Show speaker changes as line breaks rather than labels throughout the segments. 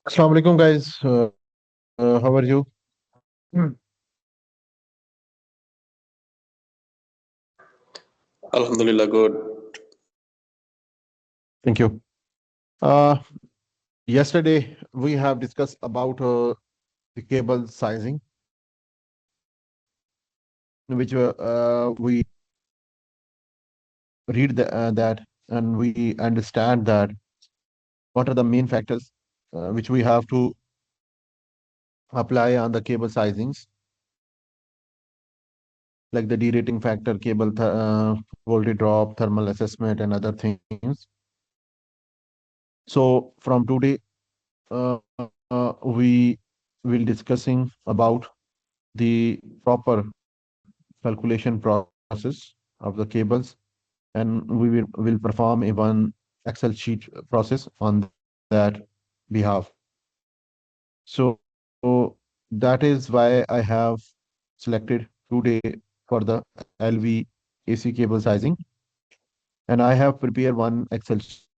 Assalamu alaikum, guys. How are you? Hmm.
Alhamdulillah, good.
Thank you. Uh, Yesterday we have discussed about the cable sizing, which we read that and we understand that what are the main factors which we have to apply on the cable sizings, like the derating factor, voltage drop, thermal assessment, and other things. So from today, we will discussing about the proper calculation process of the cables, and we will perform a one Excel sheet process on that behalf. So that is why I have selected today for the LV AC cable sizing, and I have prepared one Excel sheet,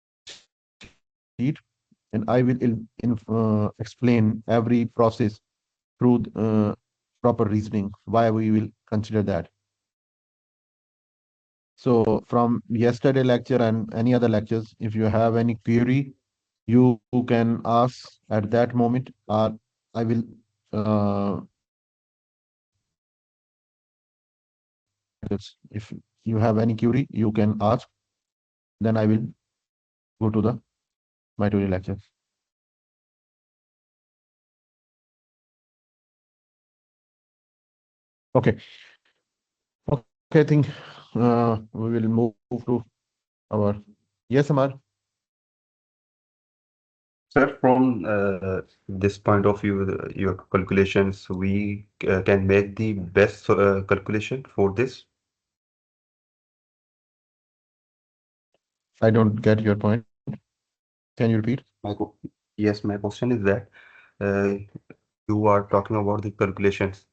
and I will explain every process through proper reasoning why we will consider that. So from yesterday lecture and any other lectures, if you have any query, you can ask at that moment, or I will if you have any query, you can ask. Then I will go to the my today lecture. Okay. Okay, I think we will move to our yes, Amar.
Sir, from this point of view, your calculations, we can make the best calculation for this.
I don't get your point. Can you repeat?
My co- yes, my question is that uh, you are talking about the calculations.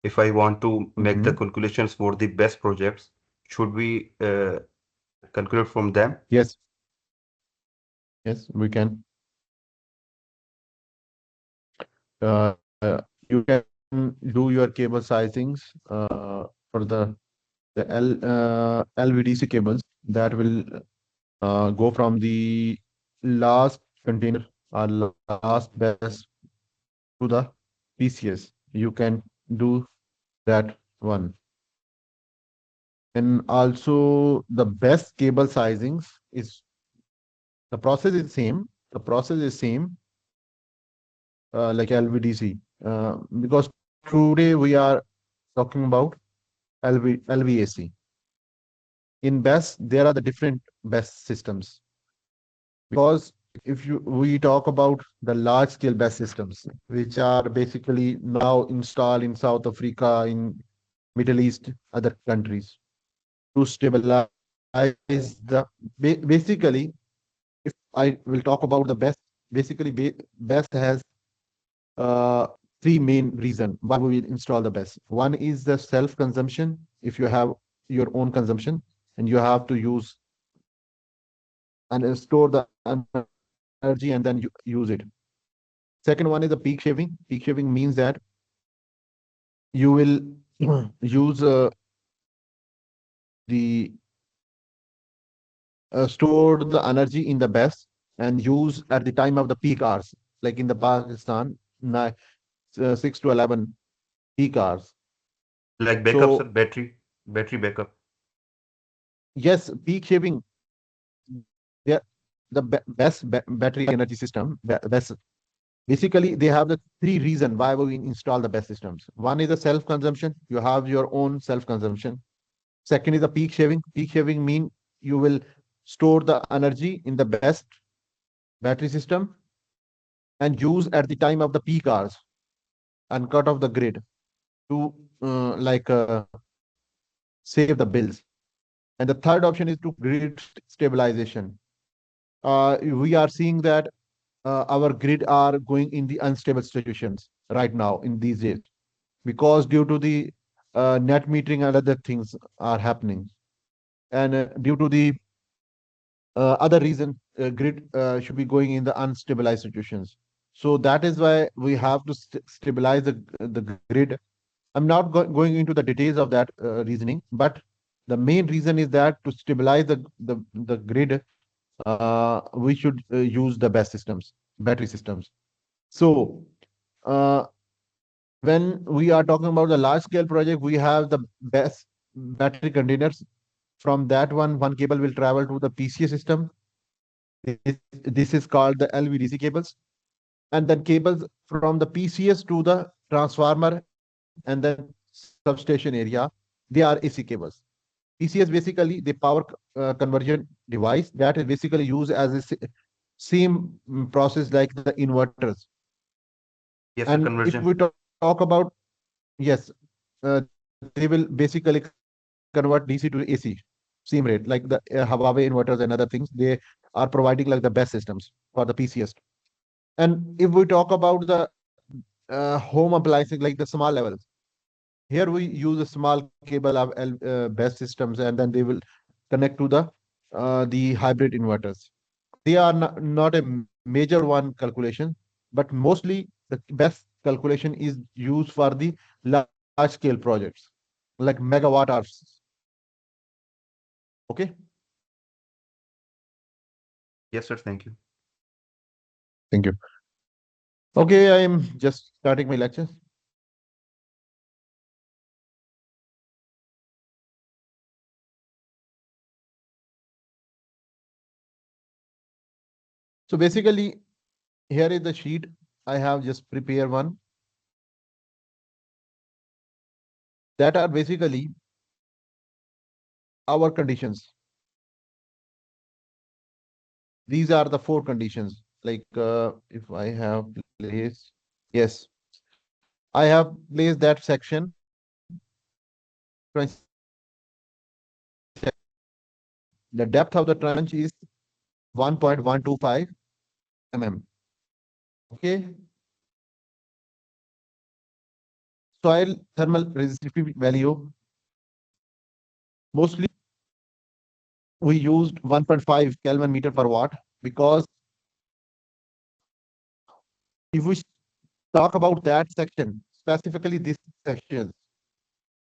If I want to make the
Hmm.
calculations for the best projects, should we calculate from them?
Yes, yes, we can. You can do your cable sizings for the LVDC cables that will go from the last container or last best to the PCS. You can do that one. And also the best cable sizings is the process is same. The process is same like LVDC because today we are talking about LVAC. In BESS, there are the different BESS systems because if you we talk about the large scale BESS systems, which are basically now installed in South Africa, in Middle East, other countries to stabilize basically. If I will talk about the BESS, basically BESS has uh, three main reason why we will install the BESS. One is the self consumption. If you have your own consumption and you have to use and store the energy and then use it. Second one is the peak shaving. Peak shaving means that you will use the store the energy in the BESS and use at the time of the peak hours, like in the Pakistan, 6 to 11 peak hours.
Like backups,
So
battery backup.
yes, peak shaving, the best battery energy system, best. Basically, they have the three reason why we install the best systems. One is the self consumption. You have your own self consumption. Second is the peak shaving. Peak shaving mean you will store the energy in the best battery system and use at the time of the peak hours and cut off the grid to like save the bills. And the third option is to grid stabilization. We are seeing that our grid are going in the unstable situations right now in these days because due to the net metering and other things are happening, and due to the other reason grid should be going in the unstabilized situations. So that is why we have to stabilize the grid. I'm not going into the details of that reasoning, but the main reason is that to stabilize the grid, we should use the best systems, battery systems. So uh, when we are talking about the large scale project, we have the best battery containers. From that one cable will travel to the PCA system. This is called the LVDC cables. And then cables from the PCS to the transformer and then substation area, they are AC cables. PCS basically the power conversion device that is basically used as a same process like the inverters.
Yes, sir,
And if
conversion.
we talk about, yes, they will basically convert DC to AC, same rate, like the Huawei inverters and other things. They are providing like the best systems for the PCS. And if we talk about the home appliances, like the small levels, here we use a small cable of best systems, and then they will connect to the hybrid inverters. They are not a major one calculation, but mostly the best calculation is used for the large scale projects, like megawatt hours. Okay,
Yes, sir, thank you.
thank you. Okay, I am just starting my lecture. So basically, here is the sheet. I have just prepared one that are basically our conditions. These are the four conditions. Like if I have placed, yes, I have placed that section, trench section. The depth of the trench is 1.125 mm. Okay, soil thermal resistivity value. Mostly we used 1.5 Kelvin meter per watt because if we talk about that section, specifically this section,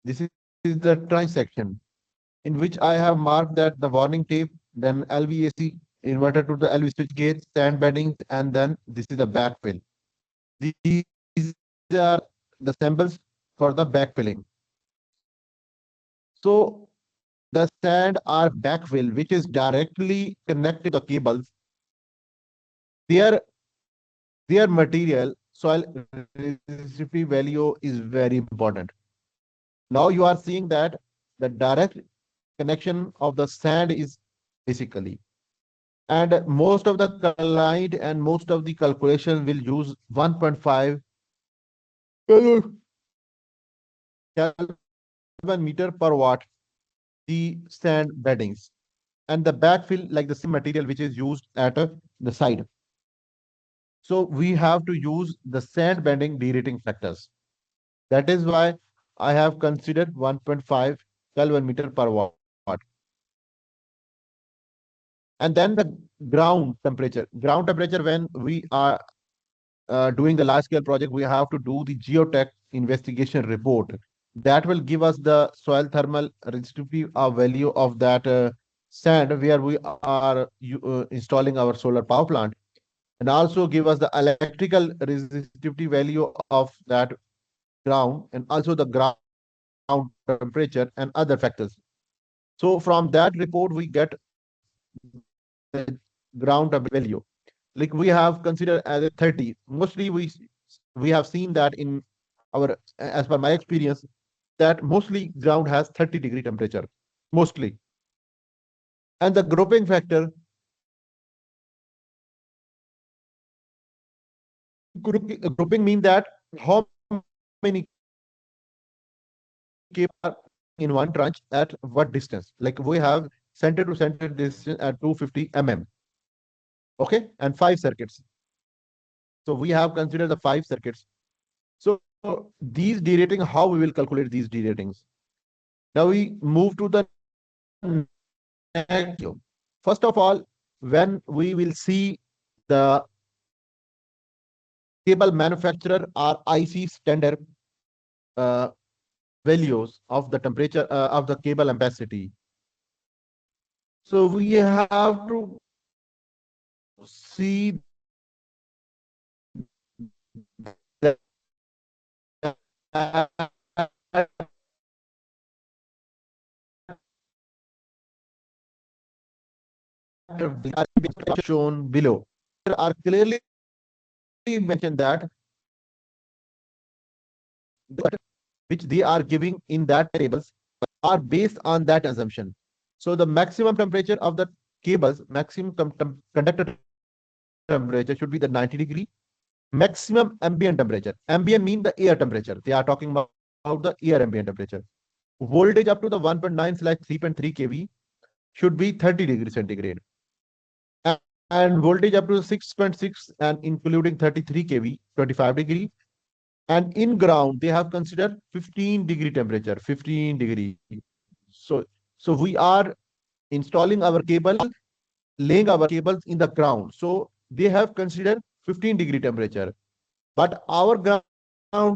this is the trench section in which I have marked that the warning tape, then LVAC inverter to the LV switch gate, stand beddings, and then this is the backfill. These are the samples for the backfilling. So the sand or backfill, which is directly connected to the cables, their their material soil resistivity value is very important. Now you are seeing that the direct connection of the sand is basically, and most of the client and most of the calculation will use 1.5 Kelvin meter per watt the sand beddings, and the backfill like the same material which is used at the side. So we have to use the sand bending derating factors. That is why I have considered 1.5 Kelvin meter per watt. And then the ground temperature when we are doing the large scale project, we have to do the geotech investigation report that will give us the soil thermal resistivity value of that sand where we are installing our solar power plant, and also give us the electrical resistivity value of that ground, and also the ground temperature and other factors. So from that report we get the ground temperature value. Like we have considered as a 30. Mostly we have seen that in our, as per my experience, that mostly ground has 30-degree temperature, mostly. And the grouping factor, grouping mean that how many cables are in one tranche at what distance. Like we have center to center distance at 250 mm. Okay, and five circuits. So we have considered the five circuits. So these derating, how we will calculate these deratings? Now we move to the next value. First of all, when we will see the cable manufacturer or IC standard uh, values of the temperature of the cable ampacity. So we have to see shown below. There are clearly mentioned that which they are giving in that tables are based on that assumption. So the maximum temperature of the cables, maximum conductor temperature should be the 90 degree. Maximum ambient temperature. Ambient mean the air temperature. They are talking about the air ambient temperature. Voltage up to the 1.9/3.3 kV should be 30 degrees centigrade. And voltage up to 6.6 and including 33 kV, 25 degree. And in ground, they have considered 15-degree temperature, 15 degree. So, so we are installing our cable, laying our cables in the ground. So they have considered 15-degree temperature, but our ground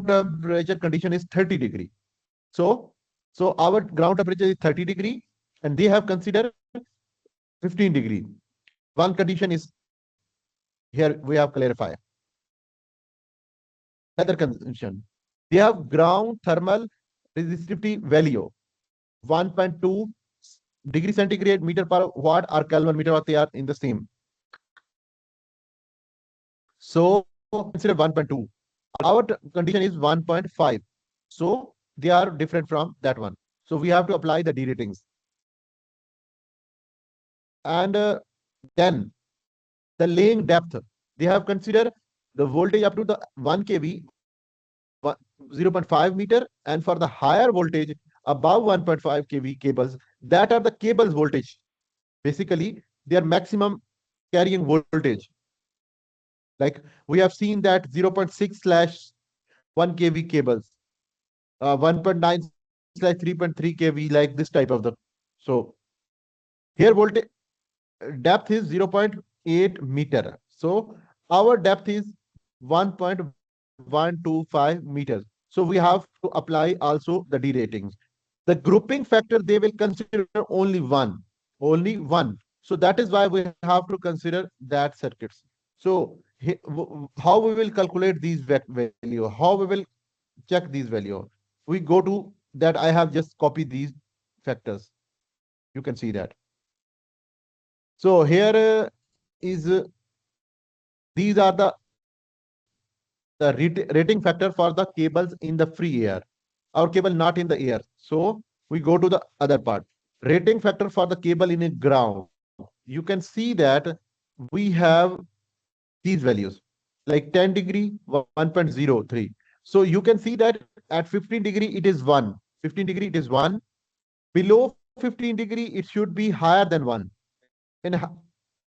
temperature condition is 30 degree. So, so our ground temperature is 30 degree, and they have considered 15 degree. One condition is here we have clarified. Another condition, they have ground thermal resistivity value 1.2 degree centigrade meter per watt or Kelvin meter watt. They are in the same. So consider 1.2. Our condition is 1.5. So they are different from that one. So we have to apply the D ratings. And then the laying depth. They have considered the voltage up to the 1 kV, 0.5 meter, and for the higher voltage above 1.5 kV cables, that are the cables voltage. Basically, their maximum carrying voltage. Like we have seen that 0.6/1 kV cables, 1.9/3.3 kV, like this type of the. So here voltage depth is 0.8 meter. So our depth is 1.125 meters. So we have to apply also the D ratings. The grouping factor, they will consider only one. Only one. So that is why we have to consider that circuits. So how we will calculate these value? How we will check these value? We go to that. I have just copied these factors. You can see that. So here is these are the rating factor for the cables in the free air. Our cable not in the air. So we go to the other part. Rating factor for the cable in a ground. You can see that we have these values like 10 degree 1.03. So you can see that at 15 degree it is 1. 15 degree it is 1. Below 15 degree it should be higher than 1. And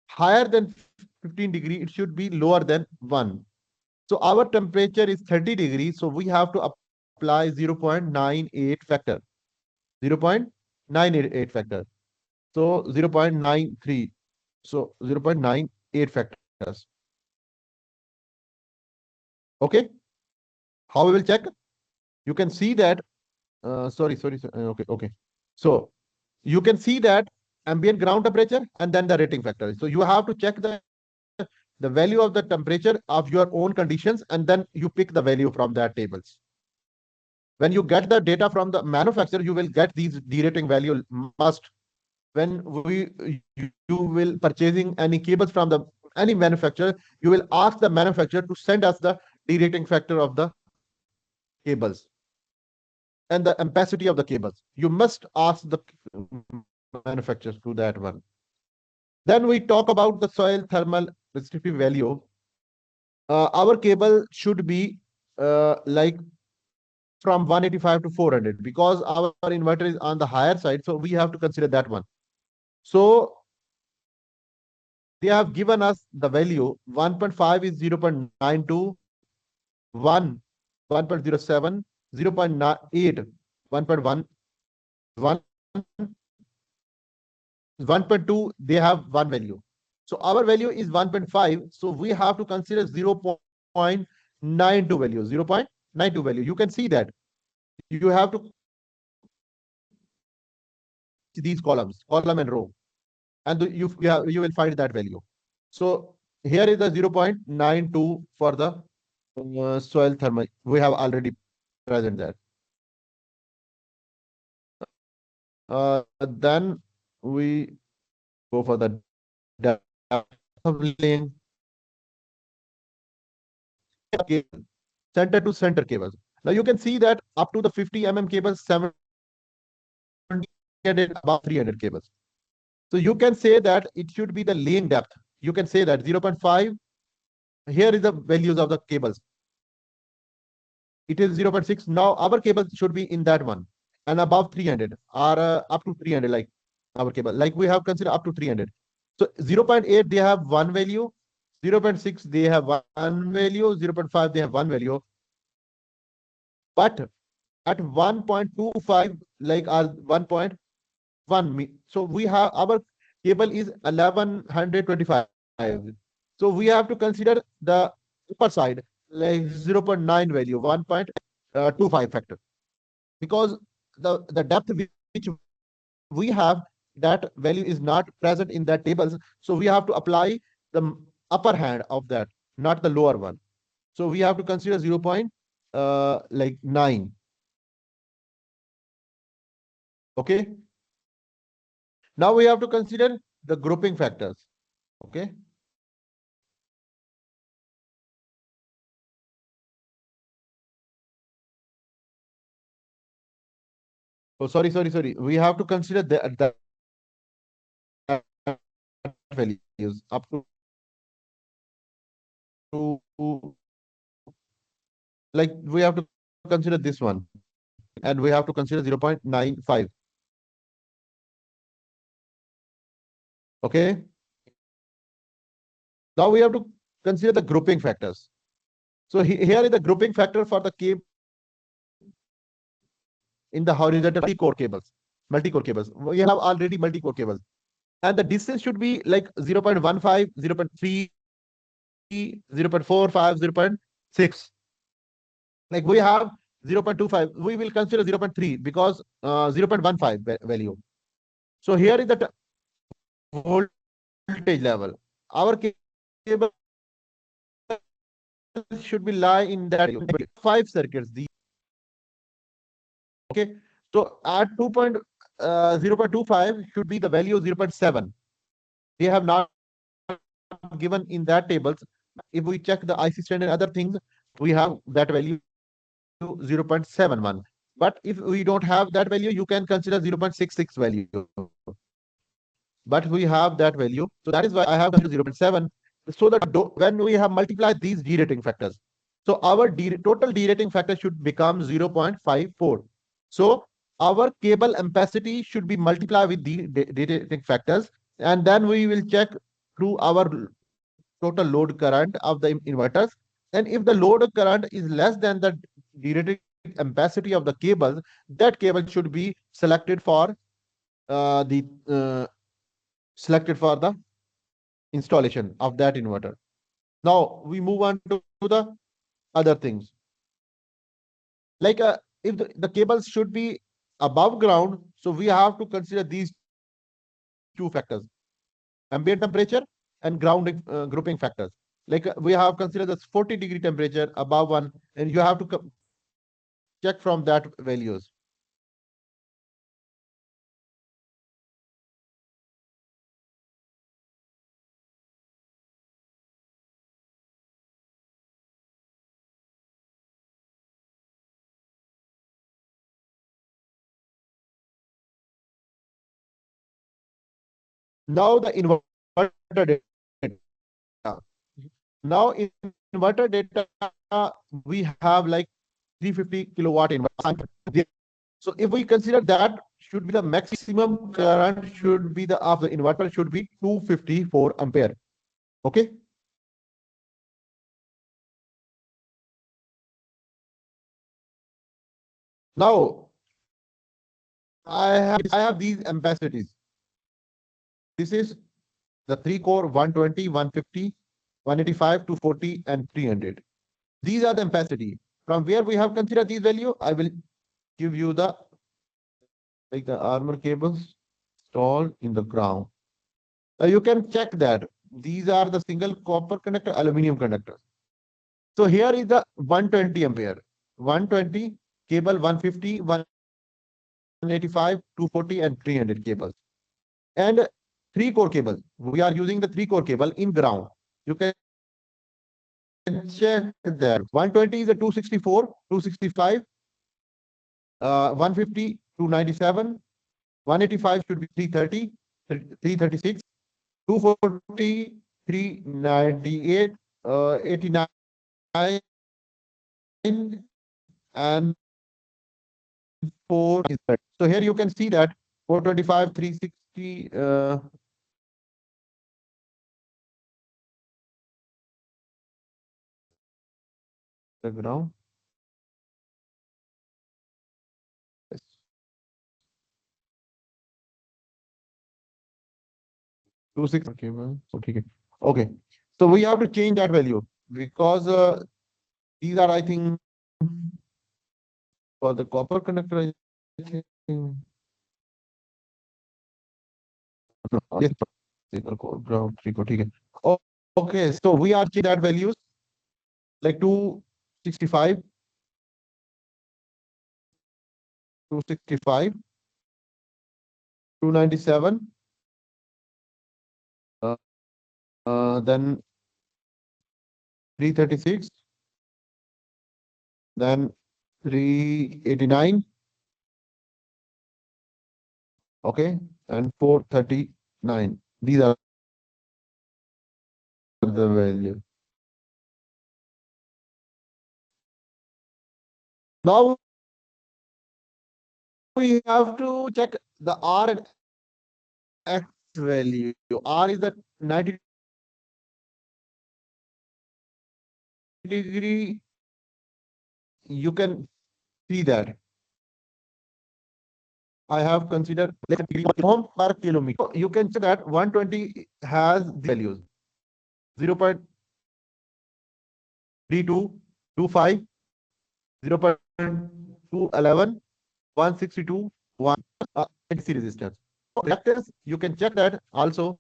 higher than 15 degree it should be lower than 1. So our temperature is 30 degrees. So we have to apply 0.98 factor. 0.988 factor. So 0.93. So 0.98 factors. Okay. How we will check? You can see that. Sorry. Okay, okay. So you can see that ambient ground temperature and then the rating factor. So you have to check the value of the temperature of your own conditions, and then you pick the value from that tables. When you get the data from the manufacturer, you will get these derating value must. When you will purchasing any cables from the any manufacturer, you will ask the manufacturer to send us the derating factor of the cables and the ampacity of the cables. You must ask the manufacturers to that one. Then we talk about the soil thermal resistivity value. Our cable should be like from 185 to 400 because our inverter is on the higher side. So we have to consider that one. So they have given us the value 1.5 is 0.92, 1, 1.07, 0.8, 1.1, 1, 1.2, they have one value. So our value is 1.5. So we have to consider 0.92 value. 0.92 value. You can see that you have to these columns, column and row, and you will find that value. So here is the 0.92 for the soil thermal. We have already present that. Then we go for the depth of laying cable, center to center cables. Now you can see that up to the 50 cables, 700 above 300 cables. So you can say that it should be the laying depth. You can say that 0.5. Here is the values of the cables. It is 0.6. Now our cable should be in that one and above 300 or up to 300, like our cable. Like we have considered up to 300. So 0.8, they have one value. 0.6, they have one value. 0.5, they have one value. But at 1.25, like our 1.1, so we have our cable is 1125. So we have to consider the upper side, like 0.9 value, 1.25 factor, because the depth which we have, that value is not present in that tables. So we have to apply the upper hand of that, not the lower one. So we have to consider 0.9. Okay. Now we have to consider the grouping factors. Okay. Oh, sorry. We have to consider the values up to, like we have to consider this one, and we have to consider 0.95. Okay. Now we have to consider the grouping factors. So here is the grouping factor for the cable in the horizontal multi-core cables. Multi-core cables. We have already multi-core cables. And the distance should be like 0.15, 0.3, 0.45, 0.6. Like we have 0.25, we will consider 0.3 because 0.15 value. So here is the voltage level. Our cable should be lie in that 5 circuits. Okay. So at 0.25 should be the value 0.7. They have not given in that tables. If we check the IC standard and other things, we have that value 0.71. But if we don't have that value, you can consider 0.66 value. But we have that value. So that is why I have considered 0.7. So that when we have multiplied these derating factors, so our total derating factor should become 0.54. So our cable ampacity should be multiplied with the derating factors, and then we will check through our total load current of the inverters. And if the load current is less than the derating ampacity of the cables, that cable should be the selected for the installation of that inverter. Now we move on to the other things. Like if the cables should be above ground, so we have to consider these two factors: ambient temperature and ground grouping factors. Like we have considered this 40-degree temperature above one, and you have to check from that values. Now the inverter data. Now in inverter data, we have like 350 kilowatt inverter. So if we consider that should be the maximum current should be the of the inverter should be 254 ampere. Okay. Now I have these ampacities. This is the 3 core 120, 150, 185, 240, and 300. These are the ampacity. From where we have considered these value, I will give you the like the armor cables installed in the ground. Now you can check that these are the single copper conductor, aluminum conductors. So here is the 120 ampere, 120 cable, 150, 185, 240, and 300 cables. And 3 core cable. We are using the 3 core cable in ground. You can check that 120 is a 264, 265, 150, 297, 185 should be 330, 336, 240, 398, 89, and 4 is that. So here you can see that 425, 360, the ground. Yes. 26. Okay, well, so okay. So we have to change that value because these are, I think, for the copper conductor. I think, yes, single core, ground, 3 core. Okay. Oh, okay, so we are changing that values like 265, 265, 297, uh, then 336, then 389, okay, and 439. These are the value. Now we have to check the R and X value. R is the 90 degree. You can see that I have considered ohm per kilometer. So you can see that 120 has the values 0.3225, 0.211, 162, 1 AC resistance. So reactance, you can check that also.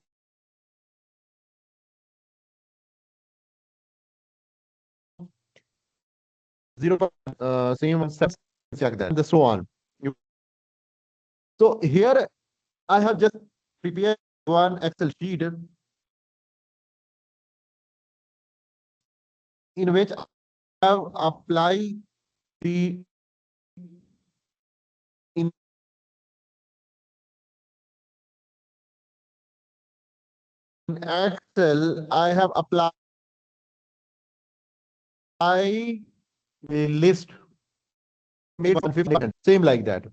Zero same check that and so on. You, so here I have just prepared one Excel sheet in which I have applied the in Excel I have applied the list made 150 same like that.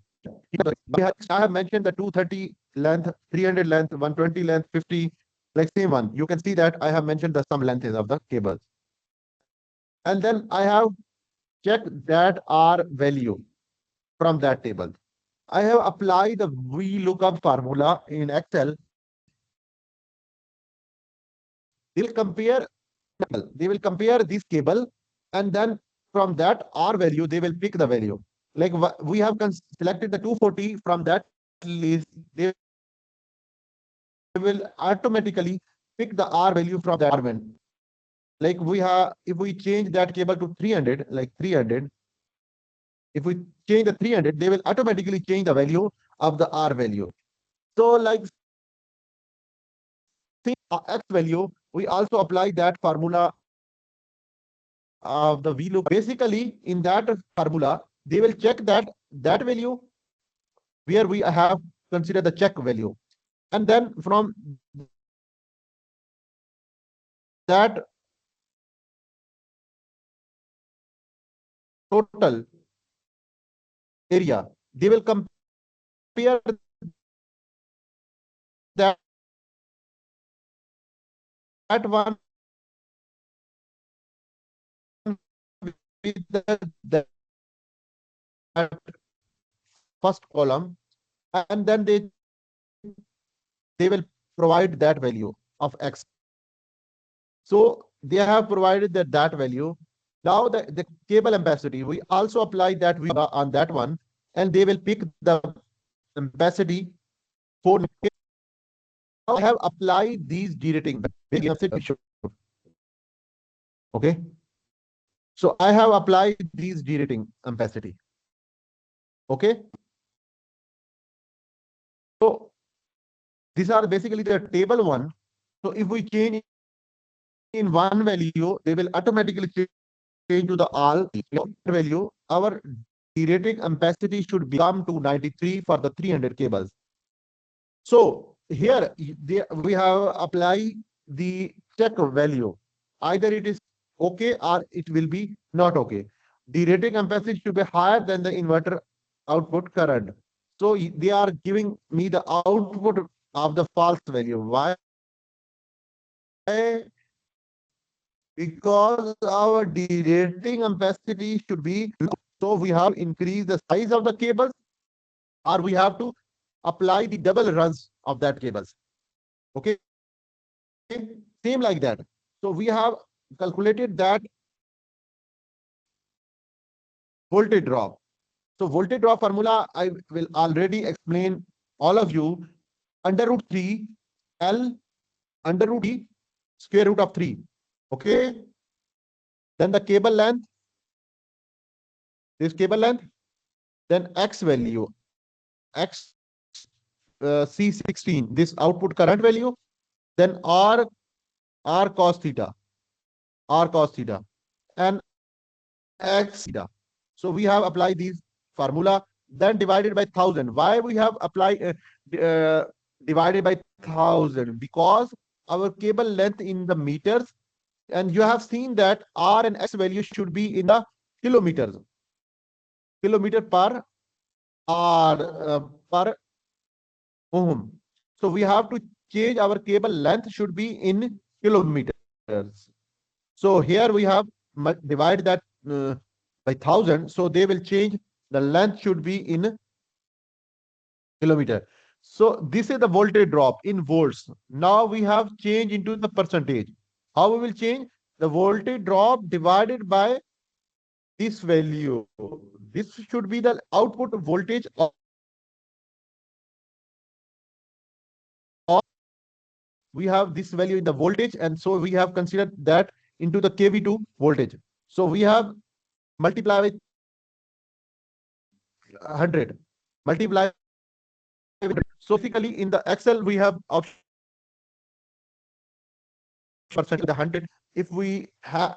I have mentioned the 230 length, 300 length, 120 length, 50, like same one. You can see that I have mentioned the some lengths of the cables. And then I have checked that R value from that table. I have applied the VLOOKUP formula in Excel. They'll compare, they will compare this cable, and then from that R value, they will pick the value. Like we have selected the 240 from that list, they will automatically pick the R value from that one. Like we have, if we change that cable to 300, like 300, if we change the 300, they will automatically change the value of the R value. So like X value, we also apply that formula of the VLOOKUP. Basically, in that formula, they will check that value where we have considered the check value. And then from that total area, they will compare that, that one with the that first column, and then they will provide that value. of X. So they have provided that value. Now the cable ampacity, we also apply that on that one, and they will pick the ampacity for. Now I have applied these derating. Okay. So I have applied these derating ampacity. Okay. So these are basically the table one. So if we change in one value, they will automatically change to the all value. Our derating ampacity should become to 93 for the 300 cables. So here we have apply the check value. Either it is okay or it will be not okay. The rating ampacity should be higher than the inverter output current. So they are giving me the output of the false value. Why? Because our derating ampacity should be low. So we have to increase the size of the cables, or we have to apply the double runs of that cables. Okay. Same like that. So we have calculated that voltage drop. So voltage drop formula, I will already explain all of you. Under root 3 L under root E square root of 3. Okay. Then the cable length, this cable length, then X value, X C16, this output current value, then R cos theta, R cos theta, and X theta. So we have applied these formula, then divided by 1000. Why we have applied divided by 1000? Because our cable length in the meters, and you have seen that R and X value should be in the kilometers, kilometer per R per ohm. So we have to change our cable length should be in kilometers. So here we have divide that by 1000. So they will change the length should be in kilometer. So this is the voltage drop in volts. Now we have changed into the percentage. How we will change? The voltage drop divided by this value. This should be the output voltage of we have this value in the voltage, and so we have considered that into the kV2 voltage. So we have multiply with 100, multiply with, so basically in the Excel we have option percent the 100. If we have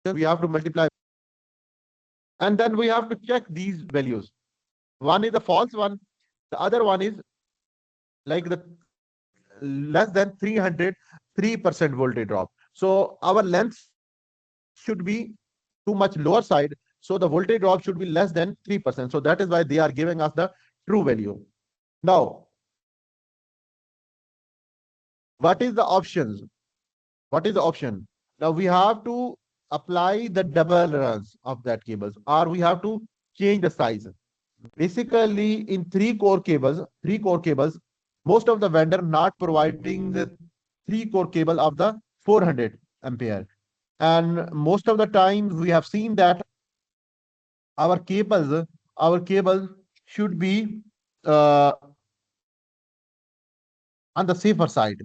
we have to multiply, and then we have to check these values. One is the false one, the other one is like the less than 303% voltage drop. So our length should be too much lower side. So the voltage drop should be less than 3%. So that is why they are giving us the true value. Now, what is the options? What is the option? Now we have to apply the double runs of that cables, or we have to change the size. Basically, in three core cables, most of the vendor not providing the three core cable of the 400 ampere. And most of the times we have seen that our cables should be uh, on the safer side.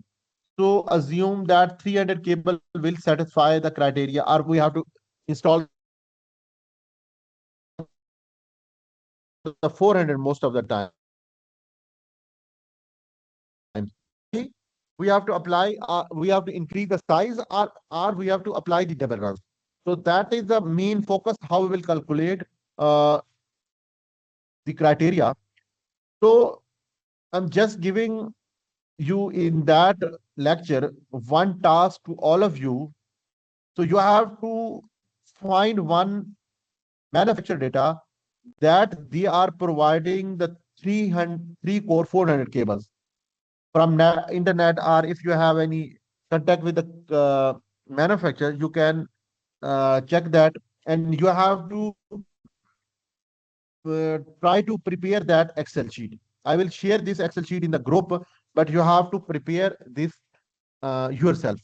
So assume that 300 cable will satisfy the criteria, or we have to install the 400 most of the time. We have to apply, we have to increase the size, or we have to apply the double runs. So that is the main focus, how we will calculate the criteria. So I'm just giving you in that lecture one task to all of you. So you have to find one manufacturer data that they are providing the 3 core 400 cables from internet, or if you have any contact with the manufacturer, you can check that, and you have to try to prepare that Excel sheet. I will share this Excel sheet in the group. but you have to prepare this yourself.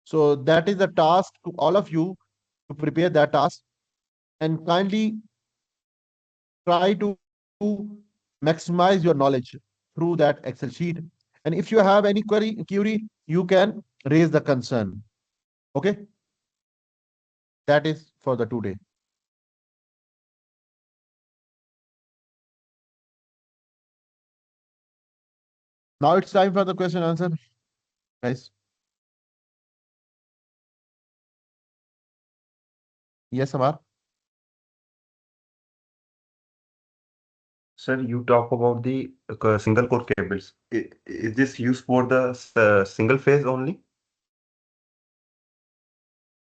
So that is the task to all of you to prepare that task, and kindly try to maximize your knowledge through that Excel sheet. And if you have any query, you can raise the concern. Okay, that is for the today. Now it's time for the question answer, guys. Yes, Amar.
Sir, you talk about the single core cables. Is this used for the single phase only?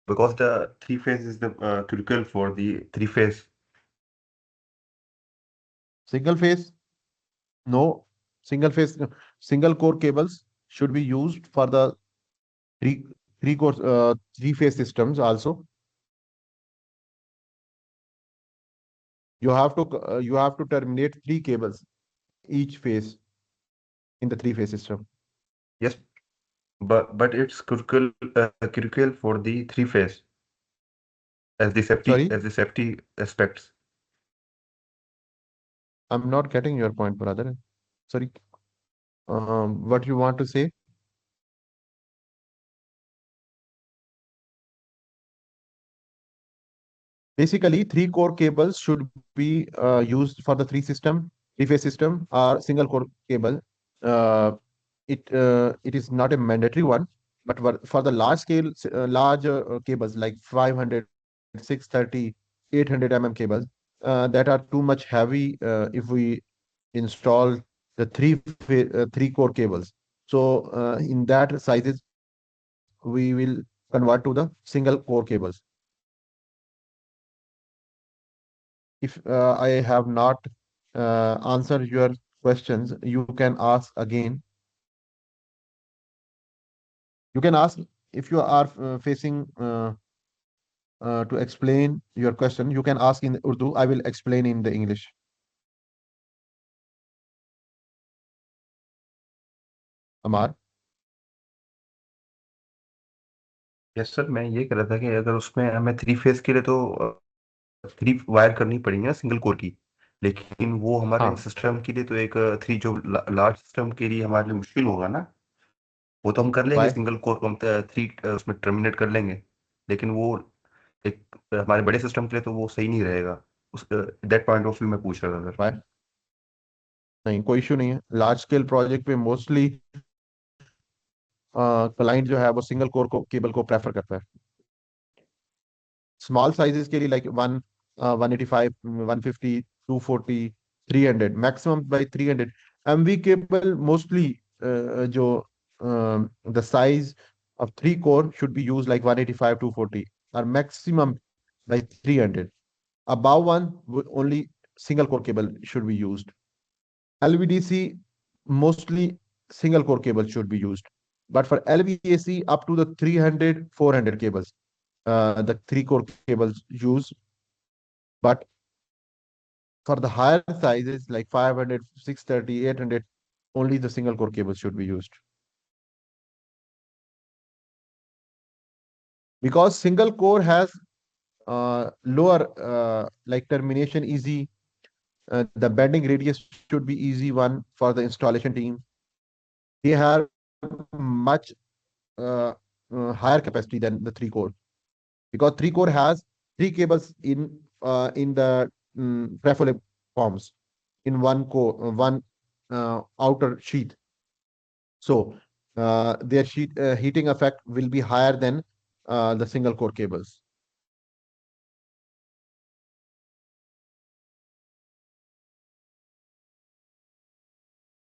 Because the three phase is the critical for the three phase.
Single phase, no. Single phase, single core cables should be used for the three three core three phase systems also. You have to terminate three cables each phase in the three phase system.
Yes, but it's critical for the three phase
Sorry,
as the safety aspects.
I'm not getting your point, brother. Sorry. What you want to say? Basically, three core cables should be used for the three phase system, or single core cable. Uh, it is not a mandatory one, but for the large scale, large cables like 500, 630, 800 cables, that are too much heavy if we install the three core cables. So in that sizes, we will convert to the single core cables. If I have not answered your questions, you can ask again. You can ask if you are facing to explain your question. You can ask in Urdu. I will explain in the English. Amar,
yes sir, मैं ये कह रहा था कि अगर उसमें हमें three phase के लिए तो थ्री वायर करनी पड़ेगी ना सिंगल कोर की, लेकिन वो हमारे
हाँ,
सिस्टम के लिए तो एक थ्री जो लार्ज सिस्टम के लिए हमारे लिए मुश्किल होगा ना। वो तो हम कर लेंगे
वाई
सिंगल कोर को हम थ्री उसमें टर्मिनेट कर लेंगे, लेकिन वो एक हमारे बड़े सिस्टम के लिए तो वो सही नहीं रहेगा। उस दैट पॉइंट ऑफ व्यू मैं पूछ रहा था सर।
वाई नहीं, कोई इशू नहीं है। लार्ज स्केल प्रोजेक्ट पे मोस्टली क्लाइंट जो है वो सिंगल कोर को केबल को प्रेफर करता है। स्मॉल साइजेस के लिए like 185, 150, 240, 300, maximum by 300 MV cable mostly जो the size of three core should be used like 185, 240, or maximum like 300. Above one, only single core cable should be used. LVDC, mostly single core cable should be used. But for LVAC, up to the 300, 400 cables, the three core cables use. But for the higher sizes like 500, 630, 800, only the single core cable should be used. Because single core has lower like termination easy. The bending radius should be easy one for the installation team. They have much uh, higher capacity than the three core, because three core has three cables in the preferable forms in one core, one outer sheath. So their heating effect will be higher than the single core cables.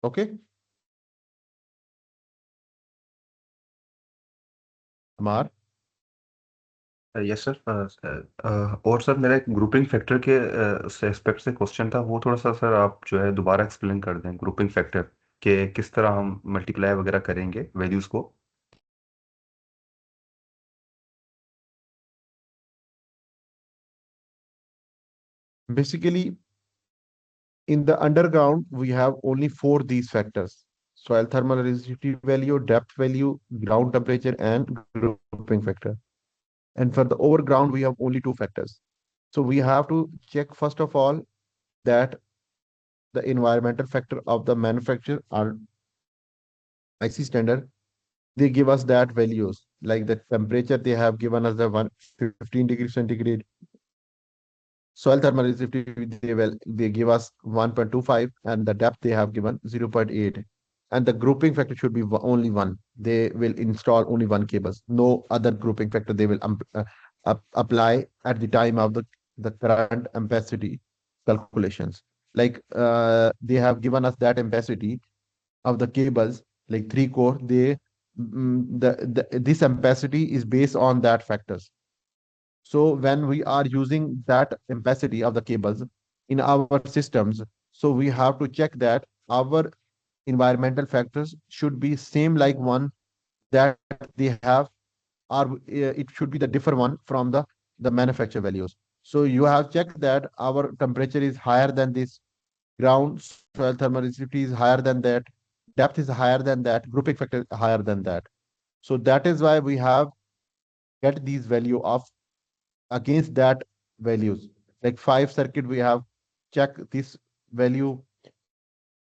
Okay, Amar.
Yes sir, और sir मेरा एक grouping factor के aspect से question था, वो थोड़ा सा sir आप जो है दोबारा एक्सप्लेन कर दें ग्रुपिंग फैक्टर के किस तरह हम मल्टीप्लाई वगैरह करेंगे वैल्यूज को।
Basically, in the underground, we have only four these factors. soil thermal resistivity value, depth value, ground temperature, and grouping factor. And for the overground, we have only two factors. So we have to check first of all that the environmental factor of the manufacturer are IC standard. They give us that values like the temperature they have given us the 115 degrees centigrade. Soil thermal resistivity they give us 1.25 and the depth they have given 0.8 and the grouping factor should be only one. They will install only one cables, no other grouping factor they will apply at the time of the current ampacity calculations. Like they have given us that ampacity of the cables like 3 core. They this ampacity is based on that factors. So when we are using that ampacity of the cables in our systems, so we have to check that our environmental factors should be same like one that they have, or it should be the differ one from the manufacturer values. So you have checked that our temperature is higher than this, ground soil thermal resistivity is higher than that, depth is higher than that, grouping factor is higher than that. So that is why we have get these value of against that values. Like 5 circuit, we have check this value.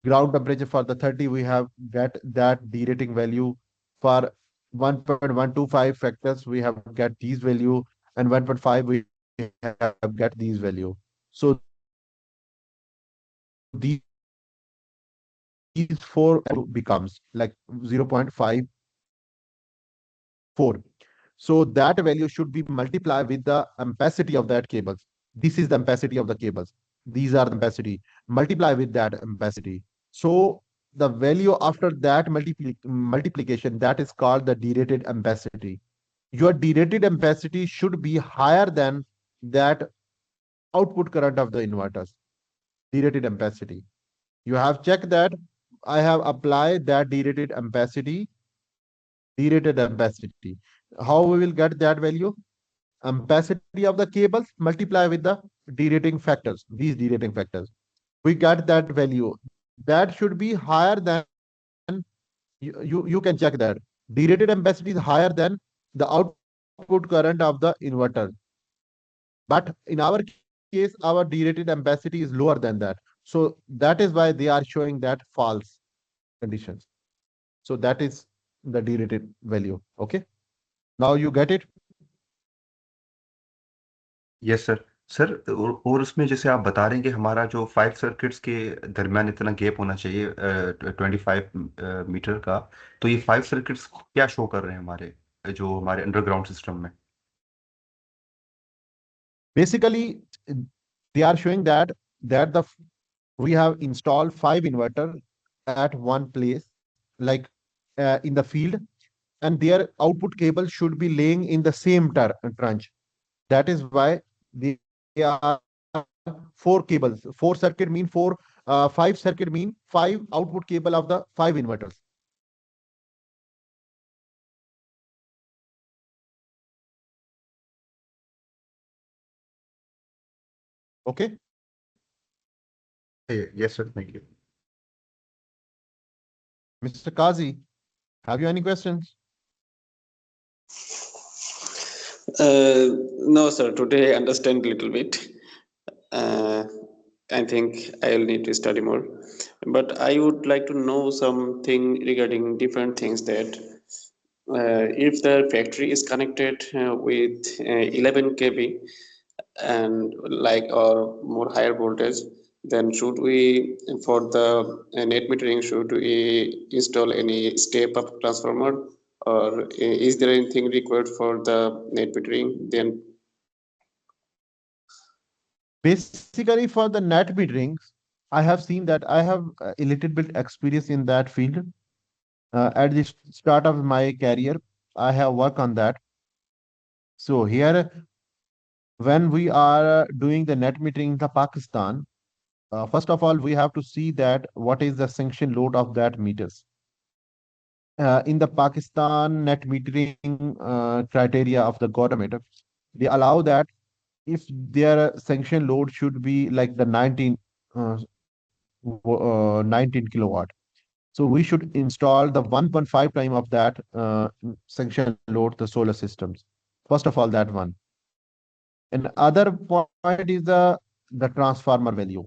Ground temperature for the 30, we have get that derating value. For 1.125 factors, we have get these value, and 1.5 we have get these value. So these four becomes like 0.54. So that value should be multiplied with the ampacity of that cables. This is the ampacity of the cables. These are the ampacity. Multiply with that ampacity. So the value after that multiplication, that is called the derated ampacity. Your derated ampacity should be higher than that output current of the inverters. Derated ampacity. You have checked that I have applied that derated ampacity. How we will get that value? Ampacity of the cables multiply with the derating factors, these derating factors. We get that value. That should be higher than you can check that. Derated ampacity is higher than the output current of the inverter. But in our case, our derated ampacity is lower than that. So that is why they are showing that false conditions. So that is the derated value. Okay. Now you get it.
Yes sir. Sir, और उसमें जैसे आप बता रहे हैं कि हमारा जो 5 सर्किट्स के दरमियान इतना गैप होना चाहिए 25 मीटर का, तो ये 5 सर्किट्स क्या शो कर रहे हैं हमारे जो हमारे अंडरग्राउंड सिस्टम में?
Basically, they are showing that the we have installed 5 inverter at one place, like in the field, and their output cable should be laying in the same trench. That is why they are 4 cables. 4 circuit mean 5 circuit mean 5 output cable of the 5 inverters. Okay,
yes sir, thank you.
Mr. Kazi, have you any questions?
No, sir. Today I understand little bit. Uh, I think I will need to study more. But I would like to know something regarding different things that if the factory is connected with 11 kV and like or more higher voltage, then should we for the net metering should we install any step up transformer, or is there anything required for the net metering then?
Basically, for the net meterings, I have seen that I have a little bit experience in that field. At the start of my career, I have worked on that. So here, when we are doing the net metering in the Pakistan, first of all, we have to see that what is the sanction load of that meters. In the Pakistan net metering criteria of the government, they allow that if their sanction load should be like the 19 kilowatt. So we should install the 1.5 time of that sanction load, the solar systems. First of all, that one. And other point is the transformer value.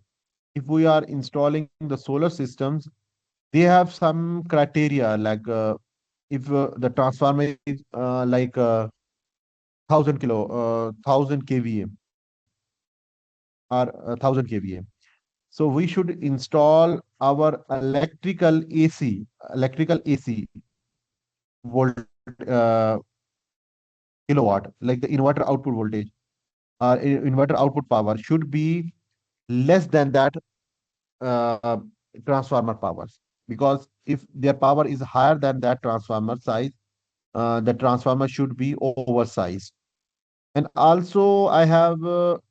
If we are installing the solar systems, they have some criteria like if the transformer is like 1000 kVA or 1000 kVA. So we should install our electrical AC volt kilowatt, like the inverter output voltage or inverter output power should be less than that uh, transformer powers. Because if their power is higher than that transformer size, the transformer should be oversized. And also, I have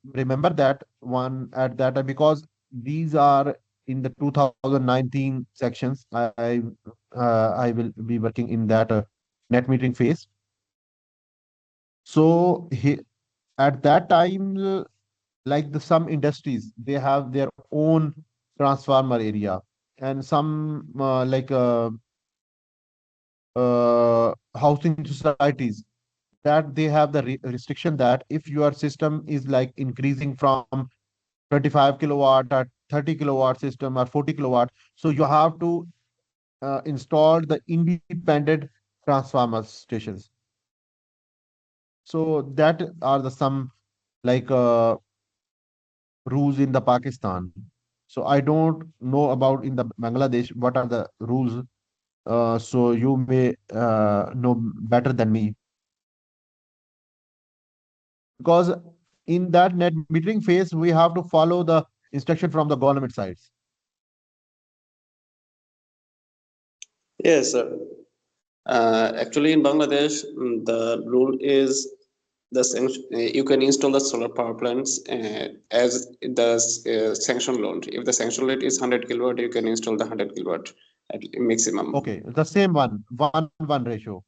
remember that one at that time because these are in the 2019 sections. I will be working in that net metering phase. So at that time, like the some industries, they have their own transformer area, and some housing societies that they have the restriction that if your system is like increasing from 25 kilowatt or 30 kilowatt system or 40 kilowatt, so you have to install the independent transformer stations. So that are the some like rules in the Pakistan. So I don't know about in the Bangladesh what are the rules. So you may know better than me because in that net metering phase we have to follow the instruction from the government sides.
Yes, sir. Actually, in Bangladesh, the rule is you can install the solar power plants as the sanction load. If the sanction load is 100 kilowatt, you can install the 100 kilowatt at maximum.
Okay, the same one ratio.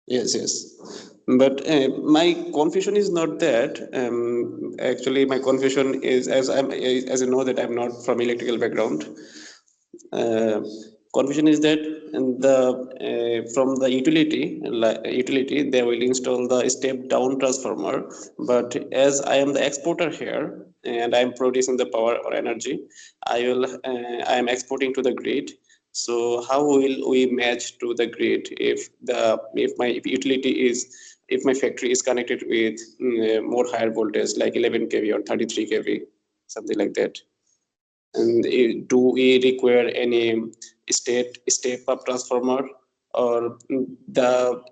Yes, yes. But my confusion is not that. Actually, my confusion is as you know that I'm not from electrical background. uh, Confusion is that the from the utility they will install the step down transformer, but as I am the exporter here and I am producing the power or energy, I am exporting to the grid. So how will we match to the grid if my utility is if my factory is connected with more higher voltage like 11 kV or 33 kV, something like that? And do we require any step up transformer, or the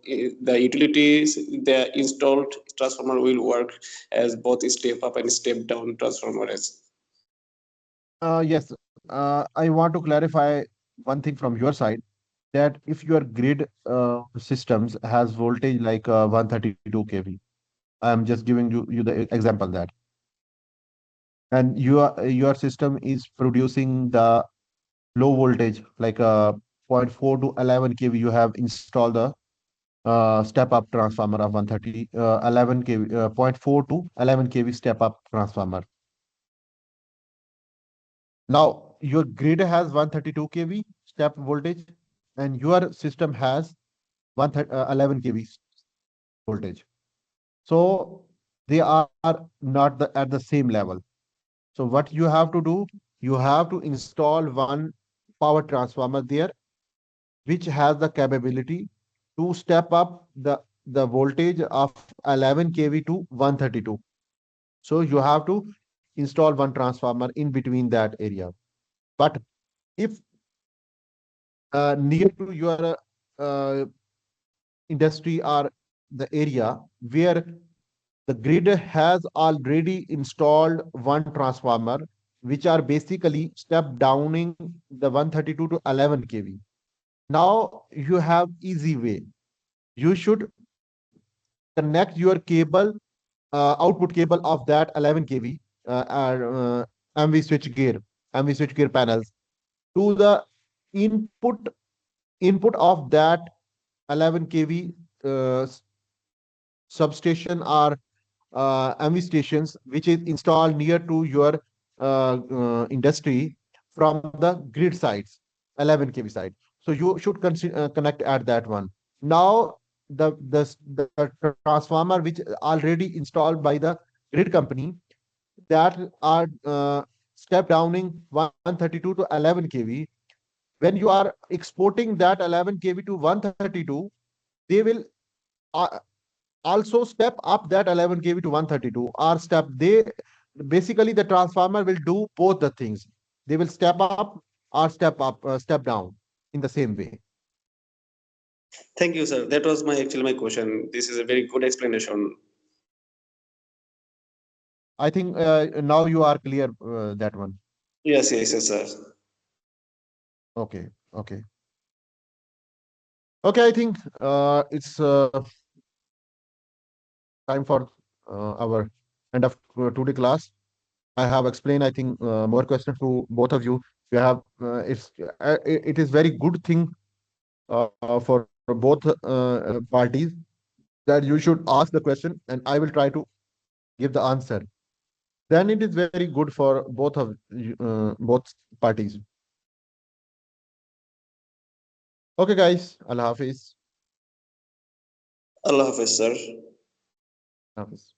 utilities the installed transformer will work as both step up and step down transformers?
Yes, I want to clarify one thing from your side that if your grid systems has voltage like 132 kV, I am just giving you the example that, and your system is producing the low voltage like zero point 0.4 to 11 kV, you have installed the step up transformer of 130 11 kV, zero point 0.4 to 11 kV step up transformer. Now your grid has 132 kV step voltage and your system has 11 kV voltage. So they are not at the same level. So what you have to do, you have to install one power transformer there, which has the capability to step up the voltage of 11 kV to 132. So you have to install one transformer in between that area. But if near to your industry or the area where the grid has already installed one transformer, which are basically step downing the 132 to 11 kV. Now you have easy way. You should connect your cable, output cable of that 11 kV MV switch gear panels to the input input of that 11 kV substation or MV stations, which is installed near to your industry from the grid sites. 11 kV side. So you should connect at that one. Now the transformer which already installed by the grid company, that are step downing 132 to 11 kV. When you are exporting that 11 kV to 132, they will uh, also step up that 11 kV to 132, or step they basically the transformer will do both the things. They will step up or step down in the same way.
Thank you, sir. That was my question. This is a very good explanation.
I think now you are clear that one.
Yes, yes, yes, sir.
Okay, okay, okay. I think it's time for our end of today class. I have explained, I think, more questions to both of you. You have it is very good thing for both parties, that you should ask the question and I will try to give the answer. Then it is very good for both parties. Okay, guys. Allah Hafiz.
Allah Hafiz, sir.
Hafiz.